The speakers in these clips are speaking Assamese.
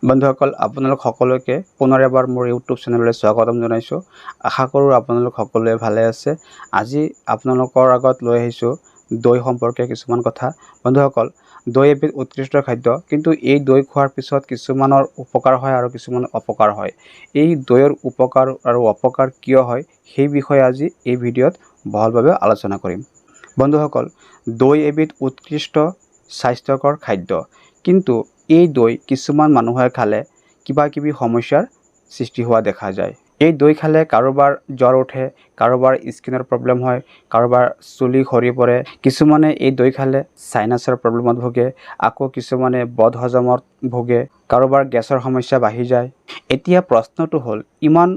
বন্ধুসকল আপোনালোক সকলোকে পুনৰ এবাৰ মোৰ ইউটিউব চেনেললৈ স্বাগতম জনাইছোঁ। আশা কৰোঁ আপোনালোক সকলোৱে ভালে আছে। আজি আপোনালোকৰ আগত লৈ আহিছোঁ দৈ সম্পৰ্কে কিছুমান কথা। বন্ধুসকল, দৈ এবিধ উৎকৃষ্ট খাদ্য, কিন্তু এই দৈ খোৱাৰ পিছত কিছুমানৰ উপকাৰ হয় আৰু কিছুমানৰ অপকাৰ হয়। এই দৈৰ উপকাৰ আৰু অপকাৰ কিয় হয় সেই বিষয়ে আজি এই ভিডিঅ'ত বহলভাৱে আলোচনা কৰিম। বন্ধুসকল, দৈ এবিধ উৎকৃষ্ট স্বাস্থ্যকৰ খাদ্য, কিন্তু এই দৈ কিছুমান মানুহে খালে কিবা সমস্যাৰ সৃষ্টি হোৱা দেখা যায়। এই দৈ খালে কাৰোবাৰ জ্বৰ উঠে, কাৰোবাৰ স্কিনৰ প্ৰব্লেম হয়, কাৰোবাৰ চুলি সৰি পৰে, কিছুমানে এই দৈ খালে চাইনাছৰ প্ৰব্লেমত ভোগে, আকৌ কিছুমানে বদহজমত ভোগে, কাৰোবাৰ গেছৰ সমস্যা বাঢ়ি যায়। এতিয়া প্ৰশ্নটো হ'ল, ইমান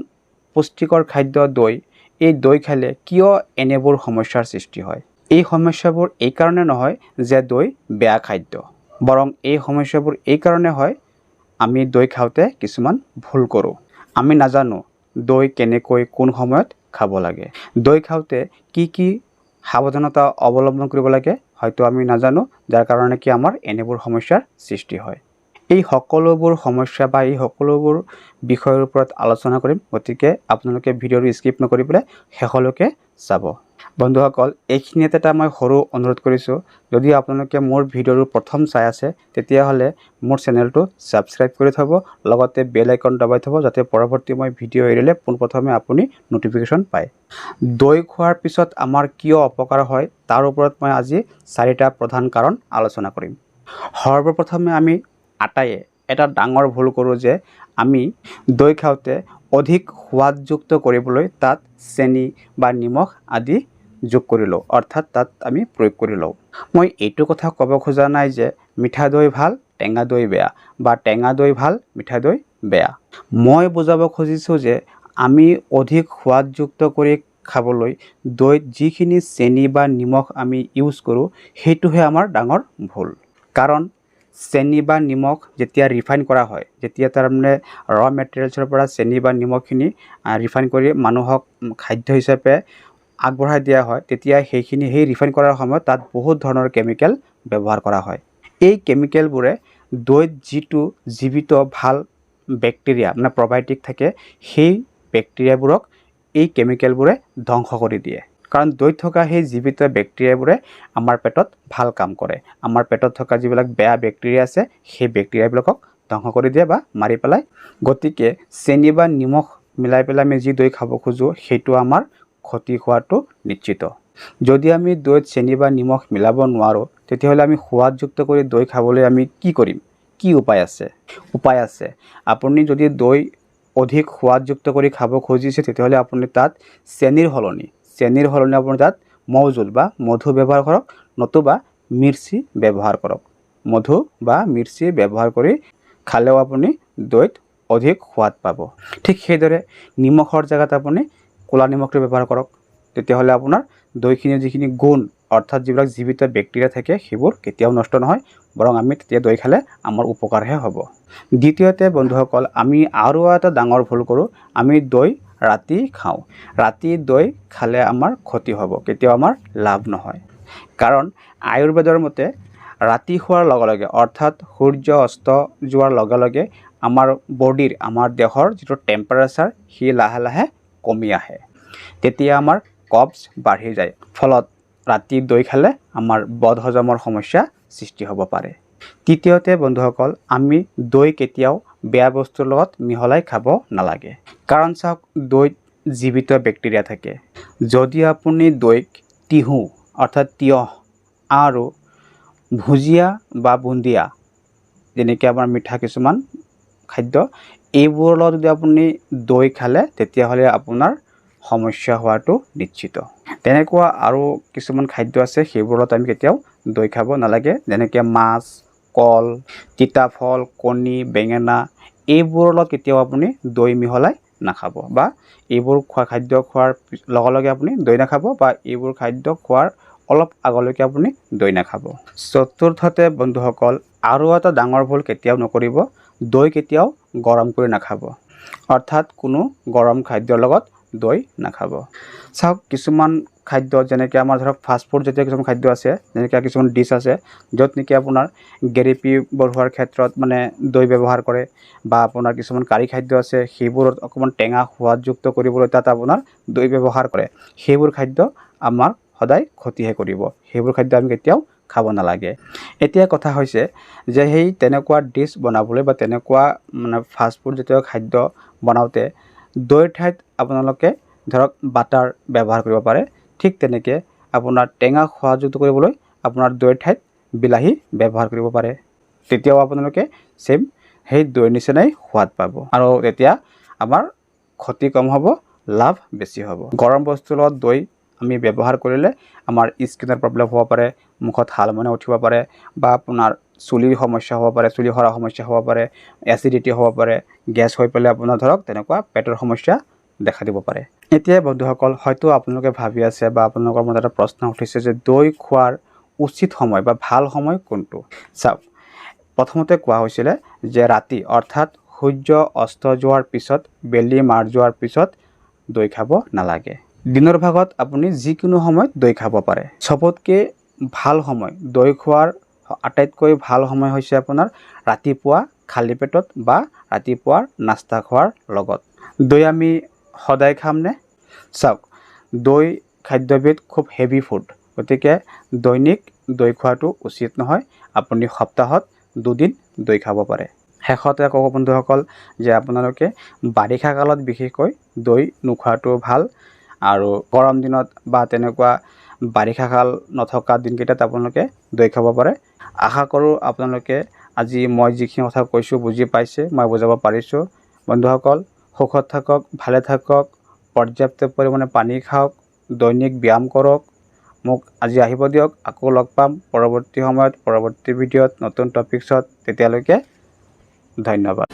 পুষ্টিকৰ খাদ্য দৈ, এই দৈ খালে কিয় এনেবোৰ সমস্যাৰ সৃষ্টি হয়? এই সমস্যাবোৰ এই কাৰণে নহয় যে দৈ বেয়া খাদ্য, বৰং এই সমস্যাবোৰ এই কাৰণে হয় আমি দৈ খাওঁতে কিছুমান ভুল কৰোঁ। আমি নাজানো দৈ কেনেকৈ কোন সময়ত খাব লাগে, দৈ খাওঁতে কি সাৱধানতা অৱলম্বন কৰিব লাগে হয়তো আমি নাজানো, যাৰ কাৰণে কি আমাৰ এনেবোৰ সমস্যাৰ সৃষ্টি হয়। এই সকলোবোৰ সমস্যা বা এই সকলোবোৰ বিষয়ৰ ওপৰত আলোচনা কৰিম, গতিকে আপোনালোকে ভিডিঅ'টো স্কিপ নকৰি পেলাই শেষলৈকে চাব। বন্ধুসকল, এইখিনিতে এটা মই সৰু অনুৰোধ কৰিছোঁ, যদি আপোনালোকে মোৰ ভিডিঅ'টো প্ৰথম চাই আছে তেতিয়াহ'লে মোৰ চেনেলটো ছাবস্ক্ৰাইব কৰি থ'ব, লগতে বেল আইকন দবাই থ'ব, যাতে পৰৱৰ্তী মই ভিডিঅ' এৰিলে পোনপ্ৰথমে আপুনি ন'টিফিকেশ্যন পায়। দৈ খোৱাৰ পিছত আমাৰ কিয় অপকাৰ হয় তাৰ ওপৰত মই আজি 4টা প্ৰধান কাৰণ আলোচনা কৰিম। সৰ্বপ্ৰথমে আমি আটাইয়ে এটা ডাঙৰ ভুল কৰোঁ যে আমি দৈ খাওঁতে অধিক সোৱাদযুক্ত কৰিবলৈ তাত চেনি বা নিমখ আদি যোগ কৰি লওঁ, অৰ্থাৎ তাত আমি প্ৰয়োগ কৰি লওঁ। মই এইটো কথা ক'ব খোজা নাই যে মিঠা দৈ ভাল, টেঙা দৈ বেয়া, বা টেঙা দৈ ভাল, মিঠা দৈ বেয়া। মই বুজাব খুজিছোঁ যে আমি অধিক সোৱাদযুক্ত কৰি খাবলৈ দৈত যিখিনি চেনি বা নিমখ আমি ইউজ কৰোঁ সেইটোহে আমাৰ ডাঙৰ ভুল। কাৰণ চেনি বা নিমখ যেতিয়া ৰিফাইন কৰা হয়, যেতিয়া তাৰমানে ৰ' মেটেৰিয়েলছৰ পৰা চেনি বা নিমখখিনি ৰিফাইন কৰি মানুহক খাদ্য হিচাপে আগবঢ়াই দিয়া হয়, তেতিয়া সেই ৰিফাইন কৰাৰ সময়ত তাত বহুত ধৰণৰ কেমিকেল ব্যৱহাৰ কৰা হয়। এই কেমিকেলবোৰে দৈত যিটো জীৱিত ভাল বেক্টেৰিয়া মানে প্ৰবায়'টিক থাকে, সেই বেক্টেৰিয়াবোৰক এই কেমিকেলবোৰে ধ্বংস কৰি দিয়ে। কাৰণ দৈত থকা সেই জীৱিত বেক্টেৰিয়াবোৰে আমাৰ পেটত ভাল কাম কৰে। আমাৰ পেটত থকা যিবিলাক বেয়া বেক্টেৰিয়া আছে সেই বেক্টেৰিয়াবিলাকক ধ্বংস কৰি দিয়ে বা মাৰি পেলায়। গতিকে চেনি বা নিমখ মিলাই পেলাই আমি যি দৈ খাব খোজোঁ সেইটো আমাৰ ক্ষতি হোৱাটো নিশ্চিত। যদি আমি দৈত চেনি বা নিমখ মিলাব নোৱাৰোঁ, তেতিয়াহ'লে আমি সোৱাদযুক্ত কৰি দৈ খাবলৈ আমি কি কৰিম? কি উপায় আছে? উপায় আছে। আপুনি যদি দৈ অধিক সোৱাদযুক্ত কৰি খাব খুজিছে তেতিয়াহ'লে আপুনি তাত চেনিৰ সলনি আপুনি তাত মৌজোল বা মধু ব্যৱহাৰ কৰক, নতুবা মিৰ্চি ব্যৱহাৰ কৰক। মধু বা মিৰ্চি ব্যৱহাৰ কৰি খালেও আপুনি দৈত অধিক সোৱাদ পাব। ঠিক সেইদৰে নিমখৰ জেগাত আপুনি ক'লা নিমখটো ব্যৱহাৰ কৰক, তেতিয়াহ'লে আপোনাৰ দৈখিনিৰ যিখিনি গুণ, অৰ্থাৎ যিবিলাক জীৱিত বেক্টেৰিয়া থাকে সেইবোৰ কেতিয়াও নষ্ট নহয়, বৰং আমি তেতিয়া দৈ খালে আমাৰ উপকাৰহে হ'ব। দ্বিতীয়তে বন্ধুসকল, আমি আৰু এটা ডাঙৰ ভুল কৰোঁ, আমি দৈ ৰাতি খাওঁ। ৰাতি দৈ খালে আমাৰ ক্ষতি হ'ব, কেতিয়াও আমাৰ লাভ নহয়। কাৰণ আয়ুৰ্বেদৰ মতে ৰাতি শোৱাৰ লগে লগে, অৰ্থাৎ সূৰ্য অস্ত যোৱাৰ লগে লগে আমাৰ বডিৰ, আমাৰ দেহৰ যিটো টেম্পাৰেচাৰ সি লাহে লাহে কমি আহে, তেতিয়া আমাৰ কফছ বাঢ়ি যায়, ফলত ৰাতি দৈ খালে আমাৰ বদহজমৰ সমস্যা সৃষ্টি হ'ব পাৰে। তৃতীয়তে বন্ধুসকল, আমি দৈ কেতিয়াও বেয়া বস্তুৰ লগত মিহলাই খাব নালাগে। কাৰণ চাওক, দৈত জীৱিত বেক্টেৰিয়া থাকে। যদি আপুনি দৈক তিহু অৰ্থাৎ তিয়হ আৰু ভুজিয়া বা বুন্দিয়া, যেনেকৈ আমাৰ মিঠা কিছুমান খাদ্য, এইবোৰৰ লগত যদি আপুনি দৈ খালে তেতিয়াহ'লে আপোনাৰ সমস্যা হোৱাটো নিশ্চিত। তেনেকুৱা আৰু কিছুমান খাদ্য আছে, সেইবোৰত আমি কেতিয়াও দৈ খাব নালাগে, যেনেকৈ মাছ, কল, তিতা ফল, কণী, বেঙেনা, এইবোৰৰ লগত কেতিয়াও আপুনি দৈ মিহলাই নাখাব, বা এইবোৰ খাদ্য খোৱাৰ লগে লগে আপুনি দৈ নাখাব, বা এইবোৰ খাদ্য খোৱাৰ অলপ আগলৈকে আপুনি দৈ নাখাব। চতুৰ্থতে বন্ধুসকল, আৰু এটা ডাঙৰ ভুল কেতিয়াও নকৰিব, দৈ কেতিয়াও গৰম কৰি নাখাব। অৰ্থাৎ কোনো গৰম খাদ্যৰ লগত দৈ নাখাব। চাওক কিছুমান খাদ্য যেনেকৈ আমাৰ ধৰক ফাষ্টফুড জাতীয় কিছুমান খাদ্য আছে, যেনেকৈ কিছুমান ডিছ আছে য'ত নেকি আপোনাৰ গ্ৰেভি বঢ়োৱাৰ ক্ষেত্ৰত মানে দৈ ব্যৱহাৰ কৰে, বা আপোনাৰ কিছুমান কাৰী খাদ্য আছে সেইবোৰত অকণমান টেঙা সোৱাদযুক্ত কৰিবলৈ তাত আপোনাৰ দৈ ব্যৱহাৰ কৰে। সেইবোৰ খাদ্য আমাৰ সদায় ক্ষতিহে কৰিব, সেইবোৰ খাদ্য আমি কেতিয়াও খাব নালাগে। এতিয়া কথা হৈছে যে সেই তেনেকুৱা ডিছ বনাবলৈ বা তেনেকুৱা মানে ফাষ্টফুড জাতীয় খাদ্য বনাওঁতে দৈৰ ঠাইত আপোনালোকে ধৰক বাটাৰ ব্যৱহাৰ কৰিব পাৰে। ঠিক তেনেকৈ আপোনাৰ টেঙা সোৱাদযুক্ত কৰিবলৈ আপোনাৰ দৈৰ ঠাইত বিলাহী ব্যৱহাৰ কৰিব পাৰে। তেতিয়াও আপোনালোকে ছেম সেই দৈৰ নিচিনাই সোৱাদ পাব, আৰু তেতিয়া আমাৰ ক্ষতি কম হ'ব, লাভ বেছি হ'ব। গৰম বস্তুৰ লগত দৈ আমি ব্যৱহাৰ কৰিলে আমাৰ স্কিনৰ প্ৰব্লেম হ'ব পাৰে, মুখত শালমইনা উঠিব পাৰে, বা আপোনাৰ চুলিৰ সমস্যা হ'ব পাৰে, চুলি সৰা সমস্যা হ'ব পাৰে, এচিডিটি হ'ব পাৰে, গেছ হৈ পেলাই আপোনাৰ ধৰক তেনেকুৱা পেটৰ সমস্যা দেখা দিব পাৰে। এতিয়া বন্ধুসকল হয়তো আপোনালোকে ভাবি আছে বা আপোনালোকৰ মনত এটা প্ৰশ্ন উঠিছে যে দৈ খোৱাৰ উচিত সময় বা ভাল সময় কোনটো। চাওক, প্ৰথমতে কোৱা হৈছিলে যে ৰাতি অৰ্থাৎ সূৰ্য অস্ত যোৱাৰ পিছত, বেলি মাৰ যোৱাৰ পিছত দৈ খাব নালাগে। দিনৰ ভাগত আপুনি যিকোনো সময়ত দৈ খাব পাৰে। চবতকৈ ভাল সময় দৈ খোৱাৰ আটাইতকৈ ভাল সময় হৈছে আপোনাৰ ৰাতিপুৱা খালী পেটত বা ৰাতিপুৱাৰ নাস্তা খোৱাৰ লগত। দৈ আমি সদায় খামনে? চাওক, দৈ খাদ্যবিধ খুব হেভি ফুড, গতিকে দৈনিক দৈ খোৱাটো উচিত নহয়। আপুনি সপ্তাহত 2 দিন দৈ খাব পাৰে। শেষতে কওঁ বন্ধুসকল যে আপোনালোকে বাৰিষা কালত বিশেষকৈ দৈ নোখোৱাটো ভাল, আৰু গৰম দিনত বা তেনেকুৱা বাৰিষা কাল নথকা দিনকেইটাত আপোনালোকে দৈ খাব পাৰে। আশা কৰোঁ আপোনালোকে আজি মই যিখিনি কথা কৈছোঁ বুজি পাইছে, মই বুজাব পাৰিছোঁ। বন্ধুসকল সুখত থাকক, ভালে থাকক, পৰ্যাপ্ত পৰিমাণে পানী খাওক, দৈনিক ব্যায়াম কৰক। মোক আজি আহিব দিয়ক, আকৌ লগ পাম পৰৱৰ্তী সময়ত, পৰৱৰ্তী ভিডিঅ'ত, নতুন টপিকছত। তেতিয়ালৈকে ধন্যবাদ।